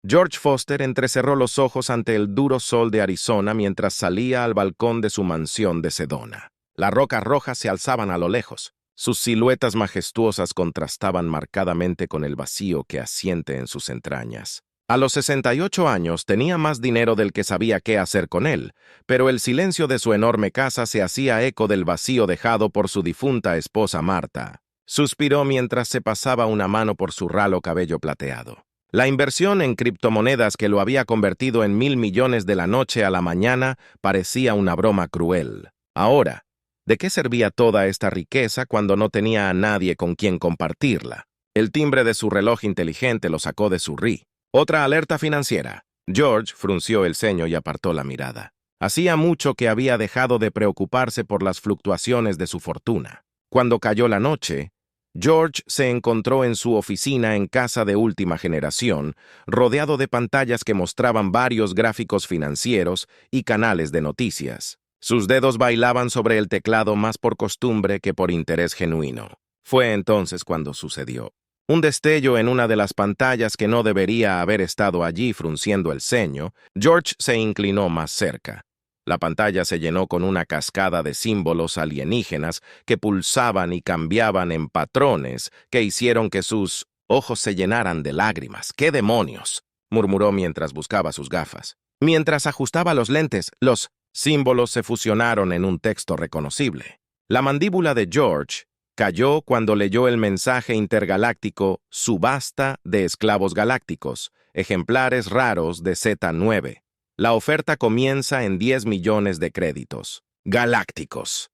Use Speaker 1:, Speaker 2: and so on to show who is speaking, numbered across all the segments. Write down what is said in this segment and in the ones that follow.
Speaker 1: George Foster entrecerró los ojos ante el duro sol de Arizona mientras salía al balcón de su mansión de Sedona. Las rocas rojas se alzaban a lo lejos. Sus siluetas majestuosas contrastaban marcadamente con el vacío que asiente en sus entrañas. A los 68 años tenía más dinero del que sabía qué hacer con él, pero el silencio de su enorme casa se hacía eco del vacío dejado por su difunta esposa Marta. Suspiró mientras se pasaba una mano por su ralo cabello plateado. La inversión en criptomonedas que lo había convertido en 1.000 millones de la noche a la mañana parecía una broma cruel. Ahora, ¿de qué servía toda esta riqueza cuando no tenía a nadie con quien compartirla? El timbre de su reloj inteligente lo sacó de su rí. Otra alerta financiera. George frunció el ceño y apartó la mirada. Hacía mucho que había dejado de preocuparse por las fluctuaciones de su fortuna. Cuando cayó la noche, George se encontró en su oficina en casa de última generación, rodeado de pantallas que mostraban varios gráficos financieros y canales de noticias. Sus dedos bailaban sobre el teclado más por costumbre que por interés genuino. Fue entonces cuando sucedió. Un destello en una de las pantallas que no debería haber estado allí frunciendo el ceño, George se inclinó más cerca. La pantalla se llenó con una cascada de símbolos alienígenas que pulsaban y cambiaban en patrones que hicieron que sus ojos se llenaran de lágrimas. ¡Qué demonios!, murmuró mientras buscaba sus gafas. Mientras ajustaba los lentes, los símbolos se fusionaron en un texto reconocible. La mandíbula de George cayó cuando leyó el mensaje intergaláctico Subasta de esclavos galácticos, ejemplares raros de Z9. La oferta comienza en 10 millones de créditos. Galácticos.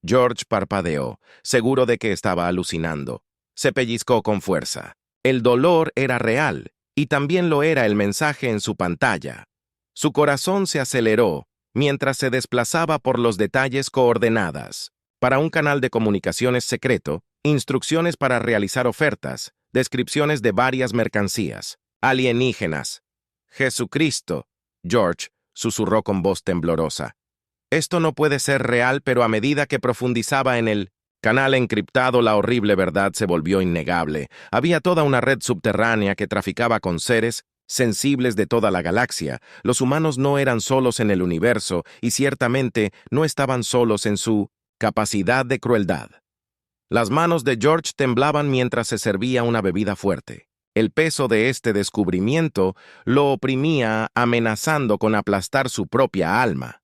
Speaker 1: George parpadeó, seguro de que estaba alucinando. Se pellizcó con fuerza. El dolor era real, y también lo era el mensaje en su pantalla. Su corazón se aceleró mientras se desplazaba por los detalles coordenadas. Para un canal de comunicaciones secreto, instrucciones para realizar ofertas, descripciones de varias mercancías. Alienígenas. Jesucristo. George susurró con voz temblorosa. Esto no puede ser real, pero a medida que profundizaba en el canal encriptado, la horrible verdad se volvió innegable. Había toda una red subterránea que traficaba con seres sensibles de toda la galaxia. Los humanos no eran solos en el universo y ciertamente no estaban solos en su capacidad de crueldad. Las manos de George temblaban mientras se servía una bebida fuerte. El peso de este descubrimiento lo oprimía, amenazando con aplastar su propia alma.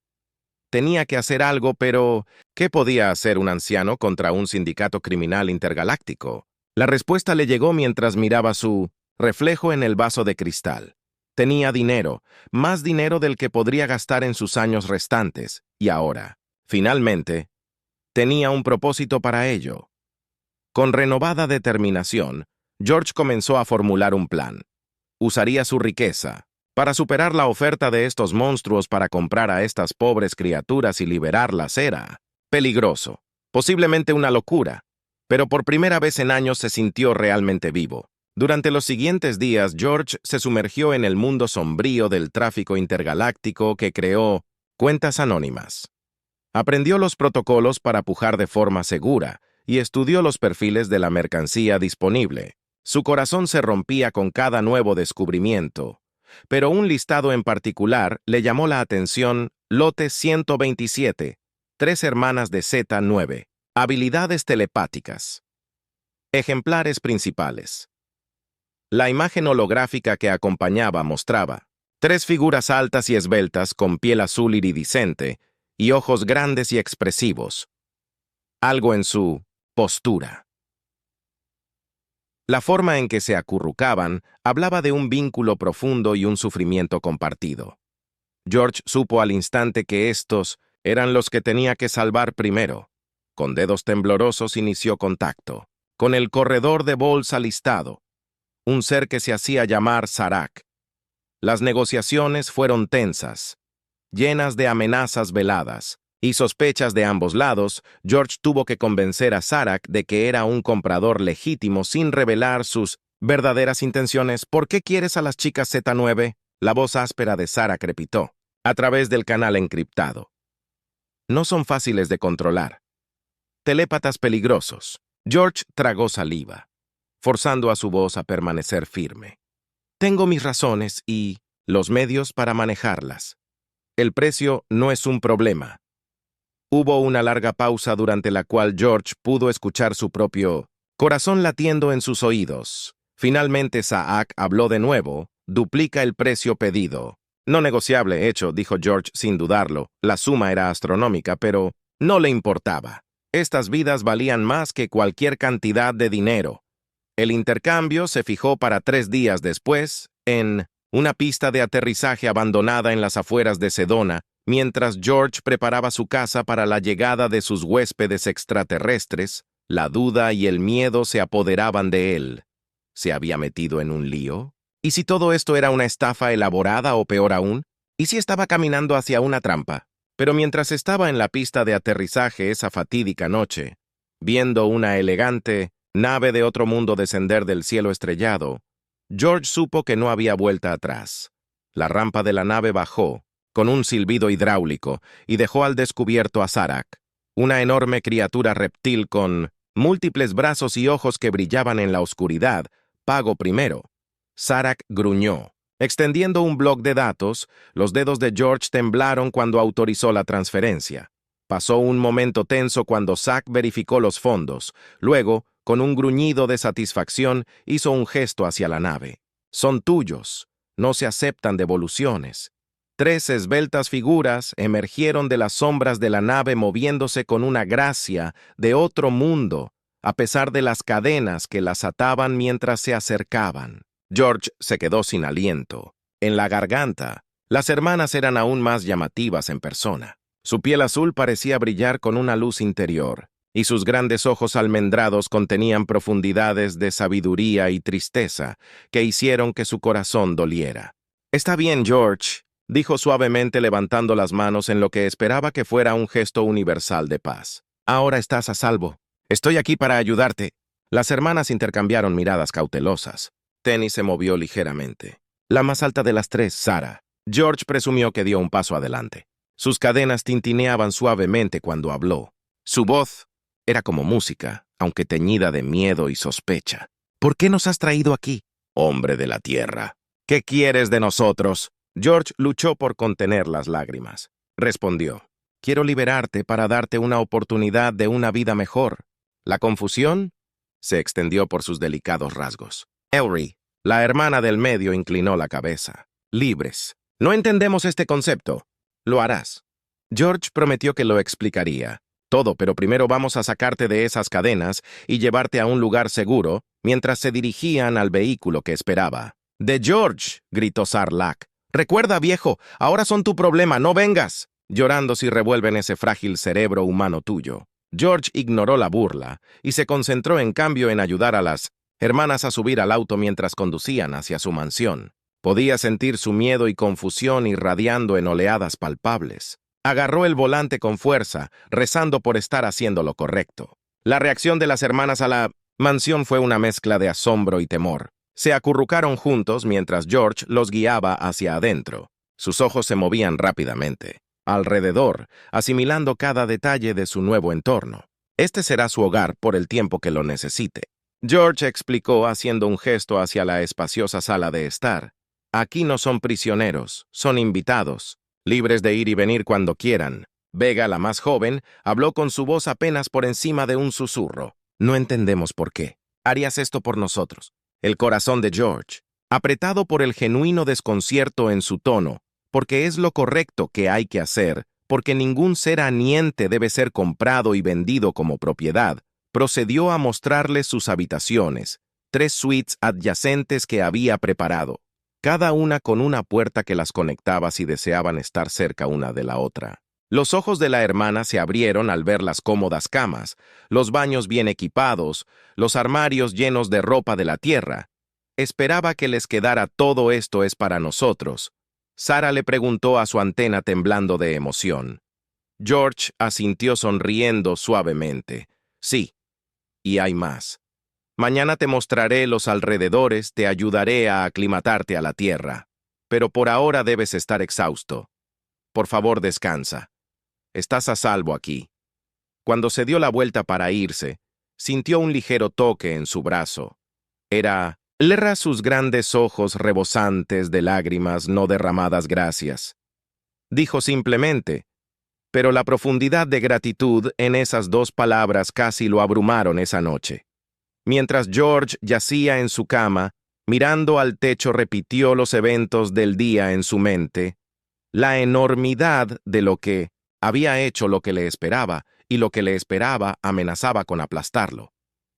Speaker 1: Tenía que hacer algo, pero ¿qué podía hacer un anciano contra un sindicato criminal intergaláctico? La respuesta le llegó mientras miraba su reflejo en el vaso de cristal. Tenía dinero, más dinero del que podría gastar en sus años restantes, y ahora, finalmente, tenía un propósito para ello. Con renovada determinación, George comenzó a formular un plan. Usaría su riqueza para superar la oferta de estos monstruos para comprar a estas pobres criaturas y liberarlas. Era peligroso, posiblemente una locura, pero por primera vez en años se sintió realmente vivo. Durante los siguientes días, George se sumergió en el mundo sombrío del tráfico intergaláctico que creó cuentas anónimas. Aprendió los protocolos para pujar de forma segura y estudió los perfiles de la mercancía disponible. Su corazón se rompía con cada nuevo descubrimiento, pero un listado en particular le llamó la atención: lote 127, 3 hermanas de Z9, habilidades telepáticas. Ejemplares principales. La imagen holográfica que acompañaba mostraba 3 figuras altas y esbeltas con piel azul iridiscente y ojos grandes y expresivos. Algo en su postura. La forma en que se acurrucaban hablaba de un vínculo profundo y un sufrimiento compartido. George supo al instante que estos eran los que tenía que salvar primero. Con dedos temblorosos inició contacto con el corredor de bolsa listado, un ser que se hacía llamar Zarak. Las negociaciones fueron tensas, llenas de amenazas veladas y sospechas de ambos lados. George tuvo que convencer a Zarak de que era un comprador legítimo sin revelar sus verdaderas intenciones. ¿Por qué quieres a las chicas Z9? La voz áspera de Zarak crepitó a través del canal encriptado. No son fáciles de controlar. Telépatas peligrosos. George tragó saliva, forzando a su voz a permanecer firme. Tengo mis razones y los medios para manejarlas. El precio no es un problema. Hubo una larga pausa durante la cual George pudo escuchar su propio corazón latiendo en sus oídos. Finalmente Saak habló de nuevo. Duplica el precio pedido. No negociable, hecho, dijo George sin dudarlo. La suma era astronómica, pero no le importaba. Estas vidas valían más que cualquier cantidad de dinero. El intercambio se fijó para 3 días después, en una pista de aterrizaje abandonada en las afueras de Sedona, mientras George preparaba su casa para la llegada de sus huéspedes extraterrestres. La duda y el miedo se apoderaban de él. ¿Se había metido en un lío? ¿Y si todo esto era una estafa elaborada o peor aún? ¿Y si estaba caminando hacia una trampa? Pero mientras estaba en la pista de aterrizaje esa fatídica noche, viendo una elegante nave de otro mundo descender del cielo estrellado, George supo que no había vuelta atrás. La rampa de la nave bajó, con un silbido hidráulico, y dejó al descubierto a Sarak, una enorme criatura reptil con múltiples brazos y ojos que brillaban en la oscuridad. Pago primero. Sarak gruñó. Extendiendo un bloc de datos, los dedos de George temblaron cuando autorizó la transferencia. Pasó un momento tenso cuando Zack verificó los fondos. Luego, con un gruñido de satisfacción, hizo un gesto hacia la nave. Son tuyos. No se aceptan devoluciones. 3 esbeltas figuras emergieron de las sombras de la nave moviéndose con una gracia de otro mundo, a pesar de las cadenas que las ataban mientras se acercaban. George se quedó sin aliento. En la garganta, las hermanas eran aún más llamativas en persona. Su piel azul parecía brillar con una luz interior, y sus grandes ojos almendrados contenían profundidades de sabiduría y tristeza que hicieron que su corazón doliera. «Está bien, George», dijo suavemente levantando las manos en lo que esperaba que fuera un gesto universal de paz. «Ahora estás a salvo. Estoy aquí para ayudarte». Las hermanas intercambiaron miradas cautelosas. Tenny se movió ligeramente. La más alta de las 3, Sarah. George presumió que dio un paso adelante. Sus cadenas tintineaban suavemente cuando habló. Su voz era como música, aunque teñida de miedo y sospecha. «¿Por qué nos has traído aquí, hombre de la tierra? ¿Qué quieres de nosotros?» George luchó por contener las lágrimas. Respondió: «Quiero liberarte para darte una oportunidad de una vida mejor». La confusión se extendió por sus delicados rasgos. Elry, la hermana del medio, inclinó la cabeza. «Libres. No entendemos este concepto». «Lo harás». George prometió que lo explicaría. «Todo, pero primero vamos a sacarte de esas cadenas y llevarte a un lugar seguro», mientras se dirigían al vehículo que esperaba. «¡De George!», gritó Sarlacc. «Recuerda, viejo, ahora son tu problema, no vengas». Llorando si revuelven ese frágil cerebro humano tuyo. George ignoró la burla y se concentró en cambio en ayudar a las hermanas a subir al auto mientras conducían hacia su mansión. Podía sentir su miedo y confusión irradiando en oleadas palpables. Agarró el volante con fuerza, rezando por estar haciendo lo correcto. La reacción de las hermanas a la mansión fue una mezcla de asombro y temor. Se acurrucaron juntos mientras George los guiaba hacia adentro. Sus ojos se movían rápidamente, alrededor, asimilando cada detalle de su nuevo entorno. Este será su hogar por el tiempo que lo necesite. George explicó haciendo un gesto hacia la espaciosa sala de estar. «Aquí no son prisioneros, son invitados, libres de ir y venir cuando quieran». Vega, la más joven, habló con su voz apenas por encima de un susurro. «No entendemos por qué. Harías esto por nosotros». El corazón de George, apretado por el genuino desconcierto en su tono, porque es lo correcto que hay que hacer, porque ningún ser aniente debe ser comprado y vendido como propiedad, procedió a mostrarles sus habitaciones, 3 suites adyacentes que había preparado, cada una con una puerta que las conectaba si deseaban estar cerca una de la otra. Los ojos de la hermana se abrieron al ver las cómodas camas, los baños bien equipados, los armarios llenos de ropa de la tierra. Esperaba que les quedara «todo esto es para nosotros». Sarah le preguntó a su antena temblando de emoción. George asintió sonriendo suavemente. «Sí, y hay más. Mañana te mostraré los alrededores, te ayudaré a aclimatarte a la tierra. Pero por ahora debes estar exhausto. Por favor, descansa. Estás a salvo aquí». Cuando se dio la vuelta para irse, sintió un ligero toque en su brazo. Era Lerra sus grandes ojos rebosantes de lágrimas no derramadas gracias. Dijo simplemente, pero la profundidad de gratitud en esas dos palabras casi lo abrumaron esa noche. Mientras George yacía en su cama, mirando al techo repitió los eventos del día en su mente, la enormidad de lo que había hecho lo que le esperaba y lo que le esperaba amenazaba con aplastarlo.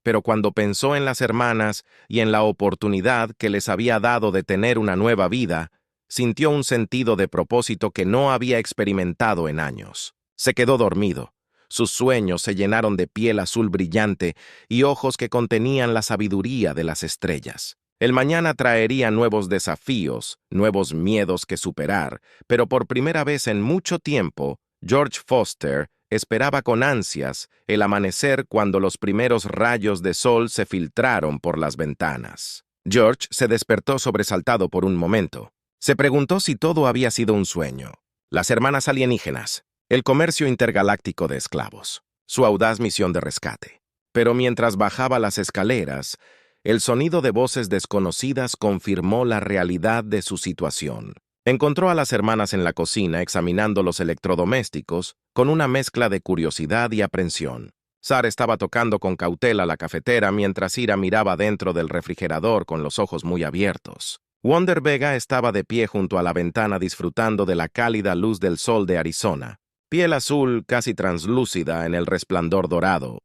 Speaker 1: Pero cuando pensó en las hermanas y en la oportunidad que les había dado de tener una nueva vida, sintió un sentido de propósito que no había experimentado en años. Se quedó dormido. Sus sueños se llenaron de piel azul brillante y ojos que contenían la sabiduría de las estrellas. El mañana traería nuevos desafíos, nuevos miedos que superar, pero por primera vez en mucho tiempo, George Foster esperaba con ansias el amanecer cuando los primeros rayos de sol se filtraron por las ventanas. George se despertó sobresaltado por un momento. Se preguntó si todo había sido un sueño. Las hermanas alienígenas, el comercio intergaláctico de esclavos, su audaz misión de rescate. Pero mientras bajaba las escaleras, el sonido de voces desconocidas confirmó la realidad de su situación. Encontró a las hermanas en la cocina examinando los electrodomésticos con una mezcla de curiosidad y aprensión. Sarah estaba tocando con cautela la cafetera mientras Ira miraba dentro del refrigerador con los ojos muy abiertos. Wonder Vega estaba de pie junto a la ventana disfrutando de la cálida luz del sol de Arizona, piel azul casi translúcida en el resplandor dorado.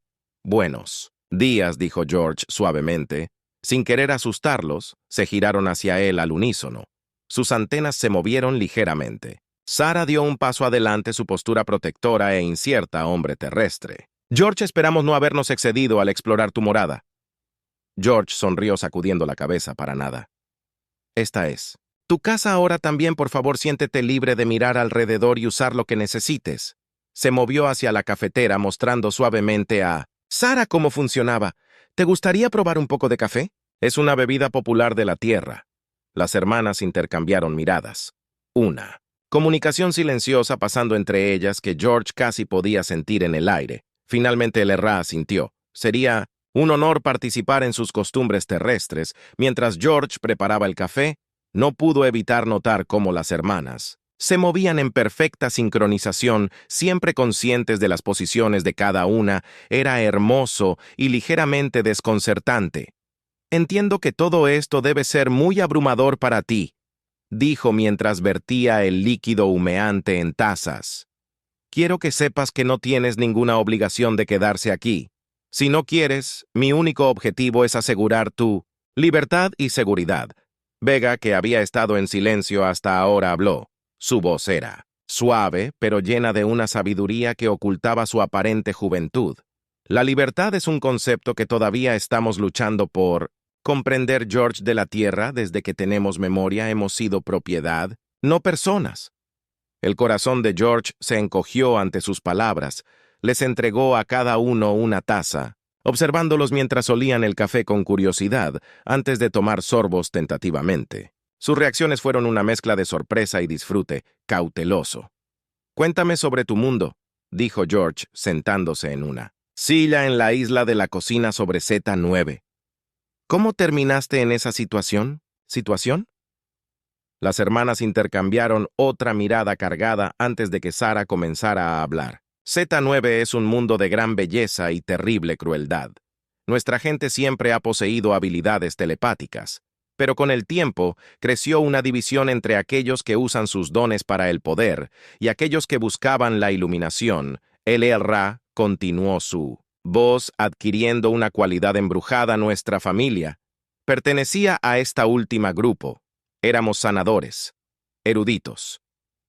Speaker 1: «Buenos días», dijo George suavemente. Sin querer asustarlos, se giraron hacia él al unísono. Sus antenas se movieron ligeramente. Sarah dio un paso adelante, su postura protectora e incierta, hombre terrestre. «George, esperamos no habernos excedido al explorar tu morada». George sonrió sacudiendo la cabeza. «Para nada. Esta es tu casa ahora también, por favor, siéntete libre de mirar alrededor y usar lo que necesites». Se movió hacia la cafetera mostrando suavemente a Sarah cómo funcionaba. «¿Te gustaría probar un poco de café? Es una bebida popular de la tierra». Las hermanas intercambiaron miradas. Una comunicación silenciosa pasando entre ellas que George casi podía sentir en el aire. Finalmente Lerra asintió. Sería un honor participar en sus costumbres terrestres. Mientras George preparaba el café, no pudo evitar notar cómo las hermanas se movían en perfecta sincronización, siempre conscientes de las posiciones de cada una. Era hermoso y ligeramente desconcertante. «Entiendo que todo esto debe ser muy abrumador para ti», dijo mientras vertía el líquido humeante en tazas. «Quiero que sepas que no tienes ninguna obligación de quedarse aquí. Si no quieres, mi único objetivo es asegurar tu libertad y seguridad». Vega, que había estado en silencio hasta ahora, habló. Su voz era suave, pero llena de una sabiduría que ocultaba su aparente juventud. «La libertad es un concepto que todavía estamos luchando por comprender, George. De la Tierra, desde que tenemos memoria, hemos sido propiedad, no personas». El corazón de George se encogió ante sus palabras. Les entregó a cada uno una taza, observándolos mientras olían el café con curiosidad, antes de tomar sorbos tentativamente. Sus reacciones fueron una mezcla de sorpresa y disfrute, cauteloso. «Cuéntame sobre tu mundo», dijo George, sentándose en una silla en la isla de la cocina sobre Z9. «¿Cómo terminaste en esa situación? ¿Situación?» Las hermanas intercambiaron otra mirada cargada antes de que Sarah comenzara a hablar. Z9 es un mundo de gran belleza y terrible crueldad. Nuestra gente siempre ha poseído habilidades telepáticas, pero con el tiempo creció una división entre aquellos que usan sus dones para el poder y aquellos que buscaban la iluminación. El-Ra continuó su voz adquiriendo una cualidad embrujada. Nuestra familia pertenecía a esta última grupo. Éramos sanadores, eruditos.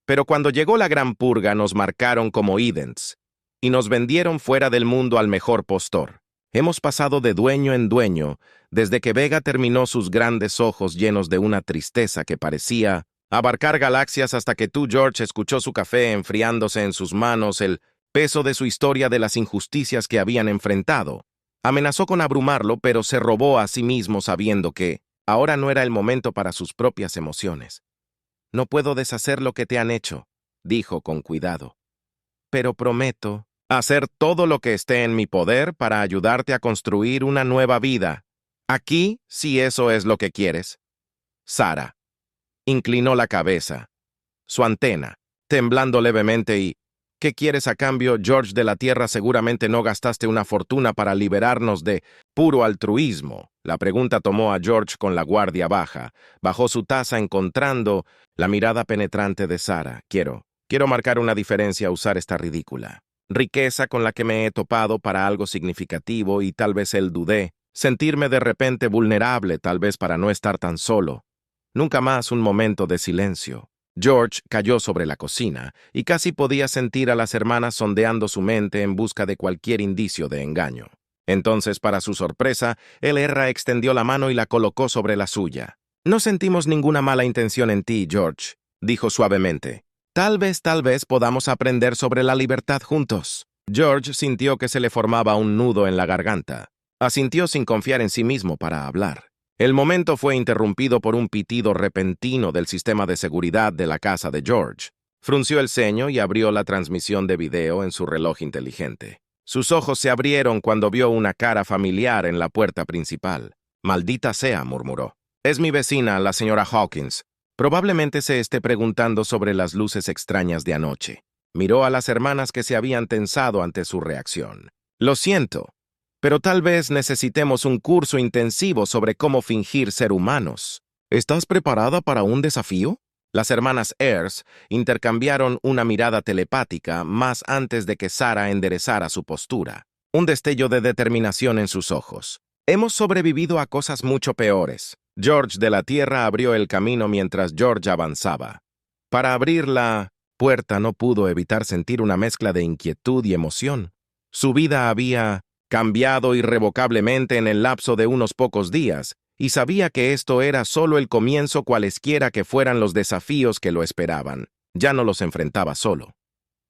Speaker 1: Pero cuando llegó la Gran Purga nos marcaron como idents y nos vendieron fuera del mundo al mejor postor. Hemos pasado de dueño en dueño desde que Vega terminó sus grandes ojos llenos de una tristeza que parecía abarcar galaxias hasta que tú, George, escuchó su café enfriándose en sus manos, el peso de su historia de las injusticias que habían enfrentado. Amenazó con abrumarlo, pero se robó a sí mismo sabiendo que ahora no era el momento para sus propias emociones. «No puedo deshacer lo que te han hecho», dijo con cuidado. «Pero prometo hacer todo lo que esté en mi poder para ayudarte a construir una nueva vida». Aquí, si eso es lo que quieres. Sara inclinó la cabeza, su antena, temblando levemente y... ¿Qué quieres a cambio, George de la Tierra? Seguramente no gastaste una fortuna para liberarnos de puro altruismo. La pregunta tomó a George con la guardia baja. Bajó su taza encontrando la mirada penetrante de Sara. Quiero marcar una diferencia, usar esta ridícula riqueza con la que me he topado para algo significativo y tal vez él dudé. Sentirme de repente vulnerable, tal vez para no estar tan solo. Nunca más un momento de silencio. George cayó sobre la cocina y casi podía sentir a las hermanas sondeando su mente en busca de cualquier indicio de engaño. Entonces, para su sorpresa, el Erra extendió la mano y la colocó sobre la suya. «No sentimos ninguna mala intención en ti, George», dijo suavemente. Tal vez podamos aprender sobre la libertad juntos». George sintió que se le formaba un nudo en la garganta. Asintió sin confiar en sí mismo para hablar. El momento fue interrumpido por un pitido repentino del sistema de seguridad de la casa de George. Frunció el ceño y abrió la transmisión de video en su reloj inteligente. Sus ojos se abrieron cuando vio una cara familiar en la puerta principal. «Maldita sea», murmuró. «Es mi vecina, la señora Hawkins. Probablemente se esté preguntando sobre las luces extrañas de anoche». Miró a las hermanas que se habían tensado ante su reacción. «Lo siento, pero tal vez necesitemos un curso intensivo sobre cómo fingir ser humanos. ¿Estás preparada para un desafío?» Las hermanas Ayres intercambiaron una mirada telepática más antes de que Sara enderezara su postura. Un destello de determinación en sus ojos. «Hemos sobrevivido a cosas mucho peores». George de la Tierra abrió el camino mientras George avanzaba. Para abrir la puerta no pudo evitar sentir una mezcla de inquietud y emoción. Su vida había cambiado irrevocablemente en el lapso de unos pocos días, y sabía que esto era solo el comienzo cualesquiera que fueran los desafíos que lo esperaban. Ya no los enfrentaba solo.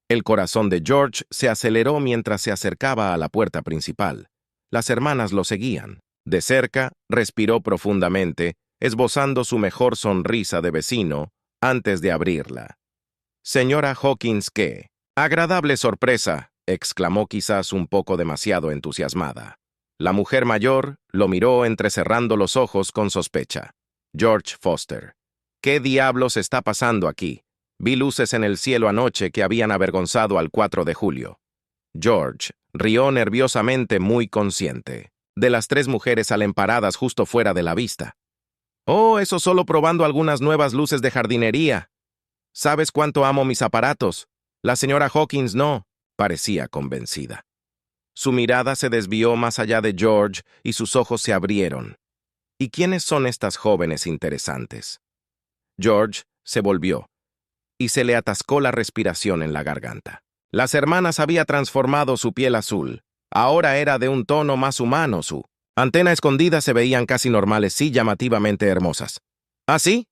Speaker 1: El corazón de George se aceleró mientras se acercaba a la puerta principal. Las hermanas lo seguían. De cerca, respiró profundamente, esbozando su mejor sonrisa de vecino antes de abrirla. «Señora Hawkins, ¿qué? Agradable sorpresa», exclamó quizás un poco demasiado entusiasmada. La mujer mayor lo miró entrecerrando los ojos con sospecha. «George Foster, ¿qué diablos está pasando aquí? Vi luces en el cielo anoche que habían avergonzado al 4 de julio». George rió nerviosamente, muy consciente de las tres mujeres alamparadas justo fuera de la vista. «Oh, eso solo probando algunas nuevas luces de jardinería. ¿Sabes cuánto amo mis aparatos? La señora Hawkins no», parecía convencida. Su mirada se desvió más allá de George y sus ojos se abrieron. «¿Y quiénes son estas jóvenes interesantes?» George se volvió y se le atascó la respiración en la garganta. Las hermanas había transformado su piel azul. Ahora era de un tono más humano. Su antena escondida se veían casi normales y llamativamente hermosas. «¿Ah, sí?»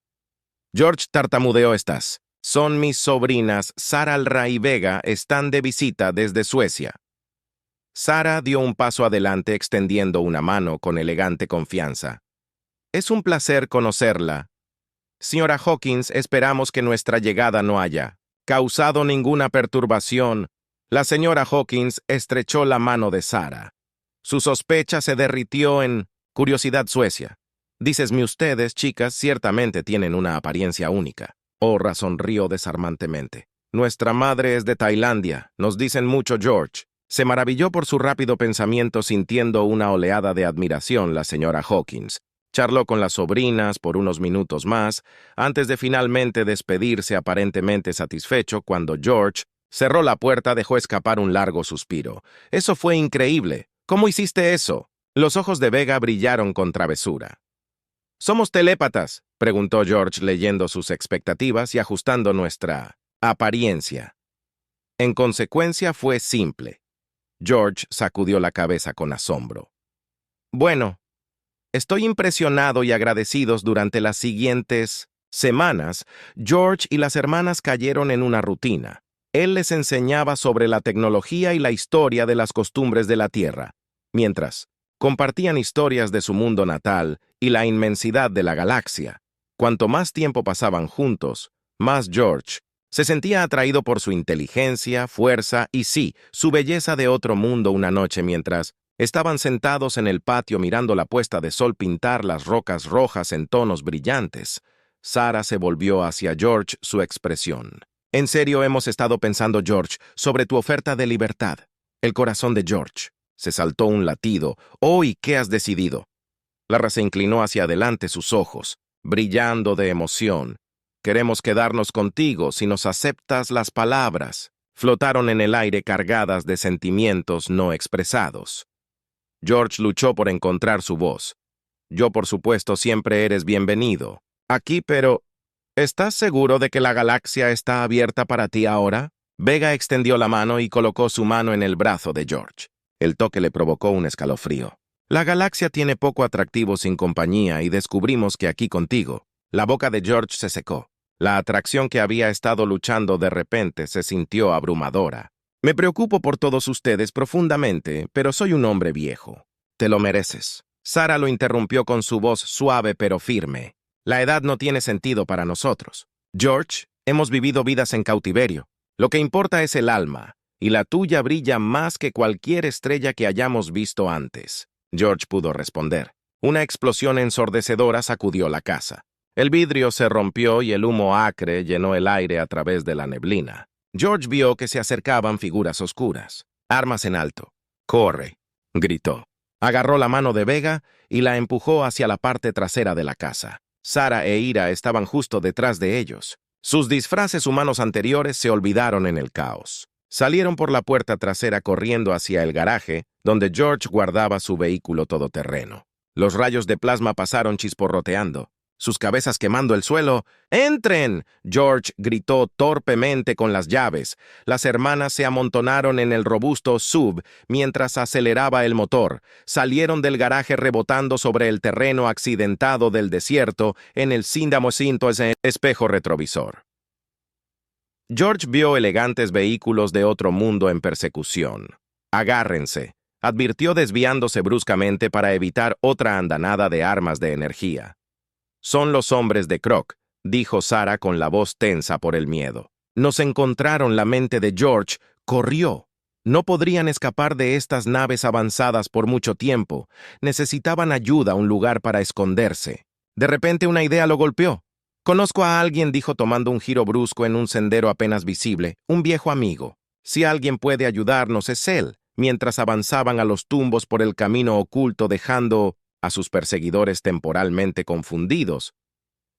Speaker 1: George tartamudeó. «Estas son mis sobrinas Sara y Vega, están de visita desde Suecia». Sara dio un paso adelante extendiendo una mano con elegante confianza. «Es un placer conocerla. Señora Hawkins, esperamos que nuestra llegada no haya causado ninguna perturbación». La señora Hawkins estrechó la mano de Sara. Su sospecha se derritió en curiosidad. «Suecia. Dícesme ustedes, chicas, ciertamente tienen una apariencia única». Orra sonrió desarmantemente. «Nuestra madre es de Tailandia, nos dicen mucho, George». Se maravilló por su rápido pensamiento, sintiendo una oleada de admiración la señora Hawkins. Charló con las sobrinas por unos minutos más, antes de finalmente despedirse aparentemente satisfecho cuando George cerró la puerta. Dejó escapar un largo suspiro. «Eso fue increíble. ¿Cómo hiciste eso?» Los ojos de Vega brillaron con travesura. «¿Somos telépatas?», preguntó George, leyendo sus expectativas y ajustando nuestra apariencia. En consecuencia, fue simple. George sacudió la cabeza con asombro. «Bueno, estoy impresionado y agradecidos». Durante las siguientes semanas, George y las hermanas cayeron en una rutina. Él les enseñaba sobre la tecnología y la historia de las costumbres de la Tierra, mientras compartían historias de su mundo natal y la inmensidad de la galaxia. Cuanto más tiempo pasaban juntos, más George se sentía atraído por su inteligencia, fuerza y sí, su belleza de otro mundo. Una noche, mientras Estaban sentados en el patio mirando la puesta de sol pintar las rocas rojas en tonos brillantes. Sarah se volvió hacia George, su expresión. En serio hemos estado pensando, George, sobre tu oferta de libertad. El corazón de George. Se saltó un latido. Oh, ¿y qué has decidido? Lara se inclinó hacia adelante, sus ojos, brillando de emoción. Queremos quedarnos contigo si nos aceptas las palabras. Flotaron en el aire cargadas de sentimientos no expresados. George luchó por encontrar su voz. Yo, por supuesto, siempre eres bienvenido. Aquí, pero... ¿Estás seguro de que la galaxia está abierta para ti ahora? Vega extendió la mano y colocó su mano en el brazo de George. El toque le provocó un escalofrío. La galaxia tiene poco atractivo sin compañía y descubrimos que aquí contigo. La boca de George se secó. La atracción que había estado luchando de repente se sintió abrumadora. Me preocupo por todos ustedes profundamente, pero soy un hombre viejo. Te lo mereces. Sarah lo interrumpió con su voz suave pero firme. La edad no tiene sentido para nosotros. George, hemos vivido vidas en cautiverio. Lo que importa es el alma, y la tuya brilla más que cualquier estrella que hayamos visto antes. George pudo responder. Una explosión ensordecedora sacudió la casa. El vidrio se rompió y el humo acre llenó el aire a través de la neblina. George vio que se acercaban figuras oscuras. Armas en alto. «¡Corre!», gritó. Agarró la mano de Vega y la empujó hacia la parte trasera de la casa. Sarah e Ira estaban justo detrás de ellos. Sus disfraces humanos anteriores se olvidaron en el caos. Salieron por la puerta trasera corriendo hacia el garaje, donde George guardaba su vehículo todoterreno. Los rayos de plasma pasaron chisporroteando, sus cabezas quemando el suelo. «¡Entren!», George gritó torpemente con las llaves. Las hermanas se amontonaron en el robusto SUV mientras aceleraba el motor. Salieron del garaje rebotando sobre el terreno accidentado del desierto en el cinto espejo retrovisor. George vio elegantes vehículos de otro mundo en persecución. «Agárrense», advirtió desviándose bruscamente para evitar otra andanada de armas de energía. «Son los hombres de Croc», dijo Sarah con la voz tensa por el miedo. Nos encontraron. La mente de George corrió. No podrían escapar de estas naves avanzadas por mucho tiempo. Necesitaban ayuda, un lugar para esconderse. De repente una idea lo golpeó. «Conozco a alguien», dijo tomando un giro brusco en un sendero apenas visible, «un viejo amigo. Si alguien puede ayudarnos es él», mientras avanzaban a los tumbos por el camino oculto dejando a sus perseguidores temporalmente confundidos.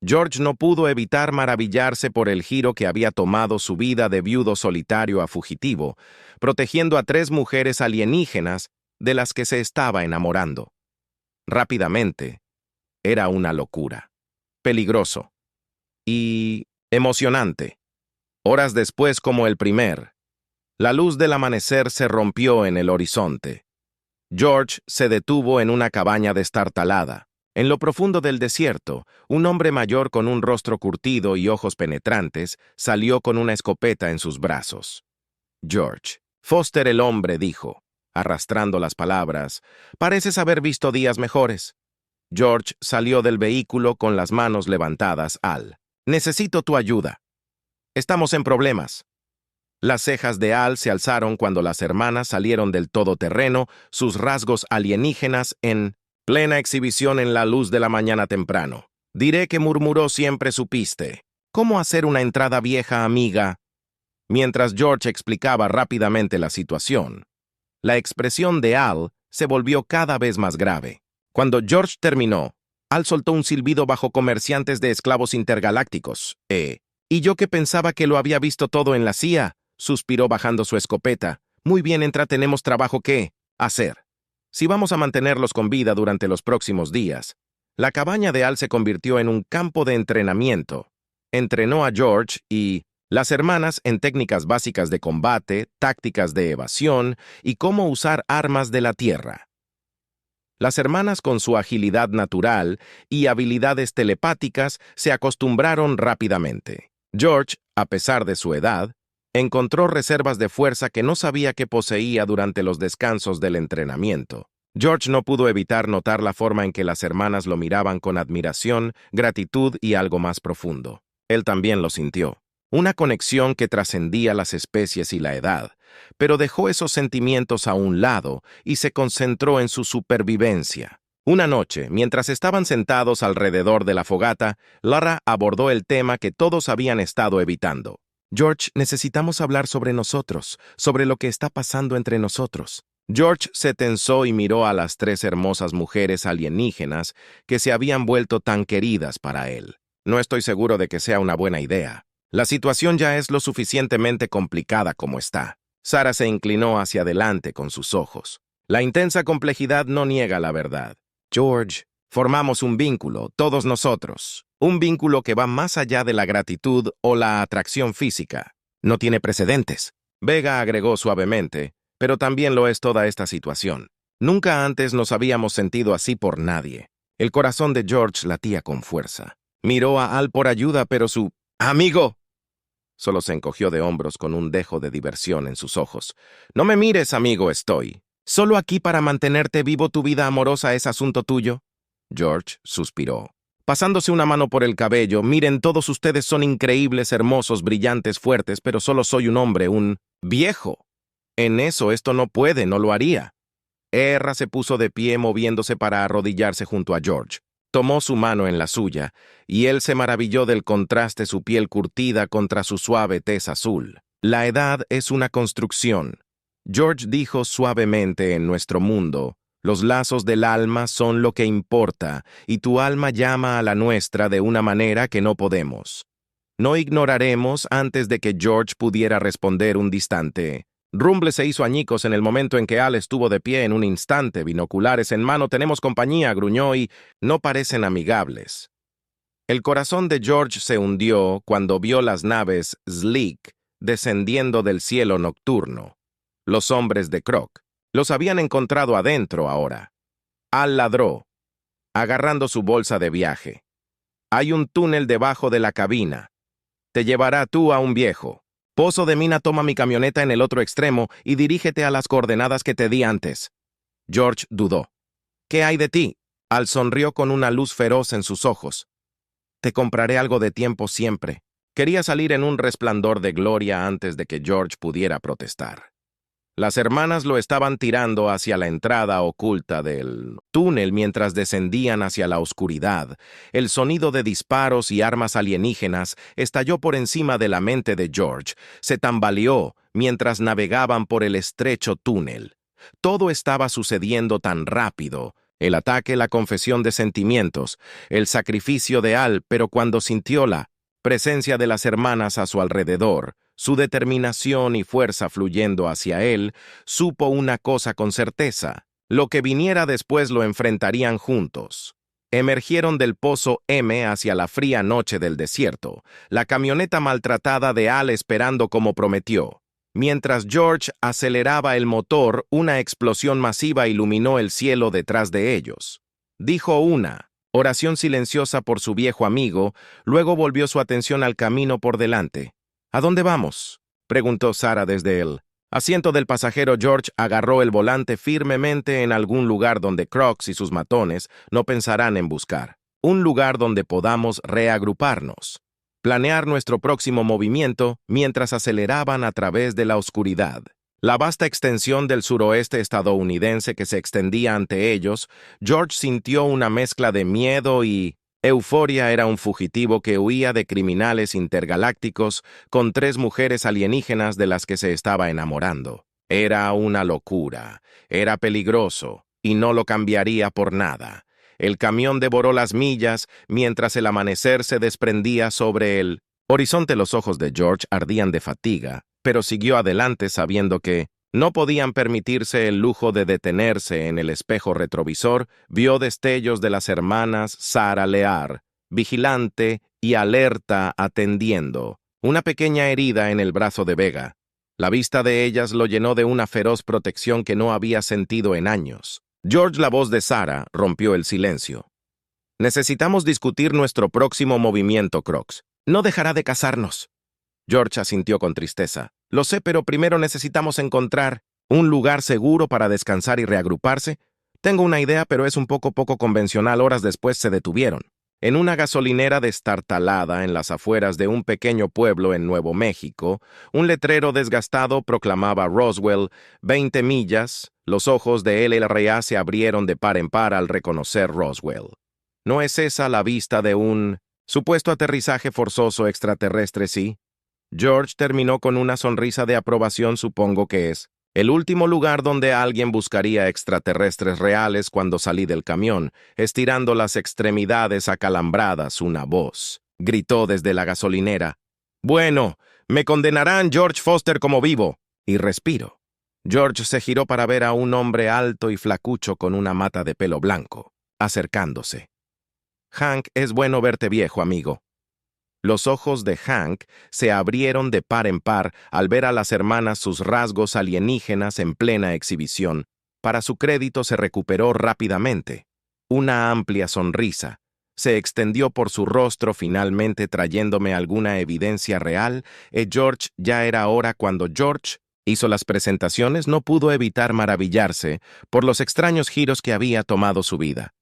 Speaker 1: George no pudo evitar maravillarse por el giro que había tomado su vida de viudo solitario a fugitivo, protegiendo a 3 mujeres alienígenas de las que se estaba enamorando. Rápidamente, era una locura. Peligroso. Y emocionante. Horas después, como el primer, la luz del amanecer se rompió en el horizonte. George se detuvo en una cabaña destartalada. En lo profundo del desierto, un hombre mayor con un rostro curtido y ojos penetrantes salió con una escopeta en sus brazos. «George, Foster el hombre», dijo, arrastrando las palabras, «pareces haber visto días mejores». George salió del vehículo con las manos levantadas. «Necesito tu ayuda. Estamos en problemas». Las cejas de Al se alzaron cuando las hermanas salieron del todoterreno, sus rasgos alienígenas en plena exhibición en la luz de la mañana temprano. «Diré que murmuró siempre supiste. ¿Cómo hacer una entrada vieja, amiga?» Mientras George explicaba rápidamente la situación, la expresión de Al se volvió cada vez más grave. Cuando George terminó, Al soltó un silbido bajo comerciantes de esclavos intergalácticos. «Y yo que pensaba que lo había visto todo en la CIA», suspiró bajando su escopeta. «Muy bien, tenemos trabajo que hacer. Si vamos a mantenerlos con vida durante los próximos días». La cabaña de Al se convirtió en un campo de entrenamiento. Entrenó a George y las hermanas en técnicas básicas de combate, tácticas de evasión y cómo usar armas de la tierra. Las hermanas, con su agilidad natural y habilidades telepáticas, se acostumbraron rápidamente. George, a pesar de su edad, encontró reservas de fuerza que no sabía que poseía durante los descansos del entrenamiento. George no pudo evitar notar la forma en que las hermanas lo miraban con admiración, gratitud y algo más profundo. Él también lo sintió. Una conexión que trascendía las especies y la edad, pero dejó esos sentimientos a un lado y se concentró en su supervivencia. Una noche, mientras estaban sentados alrededor de la fogata, Lara abordó el tema que todos habían estado evitando. George, necesitamos hablar sobre nosotros, sobre lo que está pasando entre nosotros. George se tensó y miró a las 3 hermosas mujeres alienígenas que se habían vuelto tan queridas para él. No estoy seguro de que sea una buena idea. La situación ya es lo suficientemente complicada como está. Sarah se inclinó hacia adelante con sus ojos. La intensa complejidad no niega la verdad. George, formamos un vínculo, todos nosotros. Un vínculo que va más allá de la gratitud o la atracción física. No tiene precedentes. Vega agregó suavemente, pero también lo es toda esta situación. Nunca antes nos habíamos sentido así por nadie. El corazón de George latía con fuerza. Miró a Al por ayuda, pero su amigo solo se encogió de hombros con un dejo de diversión en sus ojos. No me mires, amigo, estoy. ¿Solo aquí para mantenerte vivo tu vida amorosa es asunto tuyo? George suspiró. Pasándose una mano por el cabello, miren, todos ustedes son increíbles, hermosos, brillantes, fuertes, pero solo soy un hombre, un viejo. En eso esto no puede, no lo haría. Erra se puso de pie moviéndose para arrodillarse junto a George. Tomó su mano en la suya, y él se maravilló del contraste su piel curtida contra su suave tez azul. La edad es una construcción. George dijo suavemente en nuestro mundo, los lazos del alma son lo que importa, y tu alma llama a la nuestra de una manera que no podemos. No ignoraremos antes de que George pudiera responder un distante. Rumble se hizo añicos en el momento en que Al estuvo de pie en un instante, binoculares en mano, tenemos compañía, gruñó y no parecen amigables. El corazón de George se hundió cuando vio las naves Sleek descendiendo del cielo nocturno. Los hombres de Croc los habían encontrado adentro ahora. Al ladró, agarrando su bolsa de viaje. Hay un túnel debajo de la cabina. Te llevará tú a un viejo. Pozo de mina, toma mi camioneta en el otro extremo y dirígete a las coordenadas que te di antes. George dudó. ¿Qué hay de ti? Al sonrió con una luz feroz en sus ojos. Te compraré algo de tiempo siempre. Quería salir en un resplandor de gloria antes de que George pudiera protestar. Las hermanas lo estaban tirando hacia la entrada oculta del túnel mientras descendían hacia la oscuridad. El sonido de disparos y armas alienígenas estalló por encima de la mente de George. Se tambaleó mientras navegaban por el estrecho túnel. Todo estaba sucediendo tan rápido. El ataque, la confesión de sentimientos, el sacrificio de Al, pero cuando sintió la presencia de las hermanas a su alrededor, su determinación y fuerza fluyendo hacia él, supo una cosa con certeza. Lo que viniera después lo enfrentarían juntos. Emergieron del pozo M hacia la fría noche del desierto, la camioneta maltratada de Al esperando como prometió. Mientras George aceleraba el motor, una explosión masiva iluminó el cielo detrás de ellos. Dijo una oración silenciosa por su viejo amigo, luego volvió su atención al camino por delante. ¿A dónde vamos?, preguntó Sarah desde el asiento del pasajero. George agarró el volante firmemente en algún lugar donde Crocs y sus matones no pensarán en buscar. Un lugar donde podamos reagruparnos. Planear nuestro próximo movimiento mientras aceleraban a través de la oscuridad. La vasta extensión del suroeste estadounidense que se extendía ante ellos, George sintió una mezcla de miedo y euforia. Era un fugitivo que huía de criminales intergalácticos con 3 mujeres alienígenas de las que se estaba enamorando. Era una locura, era peligroso, y no lo cambiaría por nada. El camión devoró las millas mientras el amanecer se desprendía sobre el horizonte. Los ojos de George ardían de fatiga, pero siguió adelante sabiendo que no podían permitirse el lujo de detenerse. En el espejo retrovisor vio destellos de las hermanas Sarah Lear, vigilante y alerta atendiendo, una pequeña herida en el brazo de Vega. La vista de ellas lo llenó de una feroz protección que no había sentido en años. George, la voz de Sarah, rompió el silencio. Necesitamos discutir nuestro próximo movimiento, Crocs. No dejará de cazarnos. George asintió con tristeza. Lo sé, pero primero necesitamos encontrar un lugar seguro para descansar y reagruparse. Tengo una idea, pero es un poco convencional. Horas después se detuvieron. En una gasolinera destartalada en las afueras de un pequeño pueblo en Nuevo México, un letrero desgastado proclamaba Roswell, 20 millas. Los ojos de LRA se abrieron de par en par al reconocer Roswell. ¿No es esa la vista de un supuesto aterrizaje forzoso extraterrestre, sí? George terminó con una sonrisa de aprobación, supongo que es el último lugar donde alguien buscaría extraterrestres reales cuando salí del camión, estirando las extremidades acalambradas, una voz gritó desde la gasolinera. Bueno, me condenarán George Foster como vivo. Y respiro. George se giró para ver a un hombre alto y flacucho con una mata de pelo blanco, acercándose. Hank, es bueno verte viejo, amigo. Los ojos de Hank se abrieron de par en par al ver a las hermanas sus rasgos alienígenas en plena exhibición. Para su crédito se recuperó rápidamente. Una amplia sonrisa se extendió por su rostro, finalmente trayéndome alguna evidencia real. George, ya era hora. Cuando George hizo las presentaciones, no pudo evitar maravillarse por los extraños giros que había tomado su vida.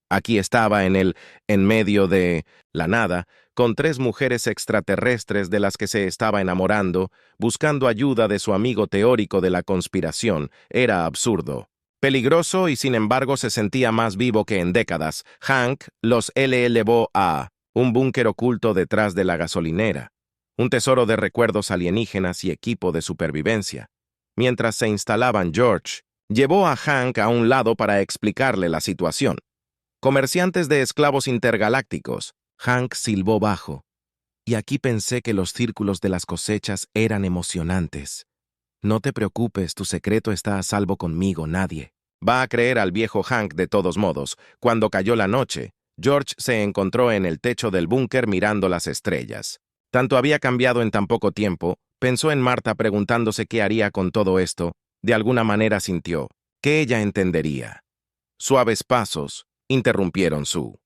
Speaker 1: Aquí estaba en medio de la nada, con 3 mujeres extraterrestres de las que se estaba enamorando, buscando ayuda de su amigo teórico de la conspiración. Era absurdo, peligroso y sin embargo se sentía más vivo que en décadas. Hank los elevó a un búnker oculto detrás de la gasolinera, un tesoro de recuerdos alienígenas y equipo de supervivencia. Mientras se instalaban, George llevó a Hank a un lado para explicarle la situación. Comerciantes de esclavos intergalácticos. Hank silbó bajo. Y aquí pensé que los círculos de las cosechas eran emocionantes. No te preocupes, tu secreto está a salvo conmigo, nadie va a creer al viejo Hank de todos modos. Cuando cayó la noche, George se encontró en el techo del búnker mirando las estrellas. Tanto había cambiado en tan poco tiempo, pensó en Marta preguntándose qué haría con todo esto. De alguna manera sintió que ella entendería. Suaves pasos interrumpieron su.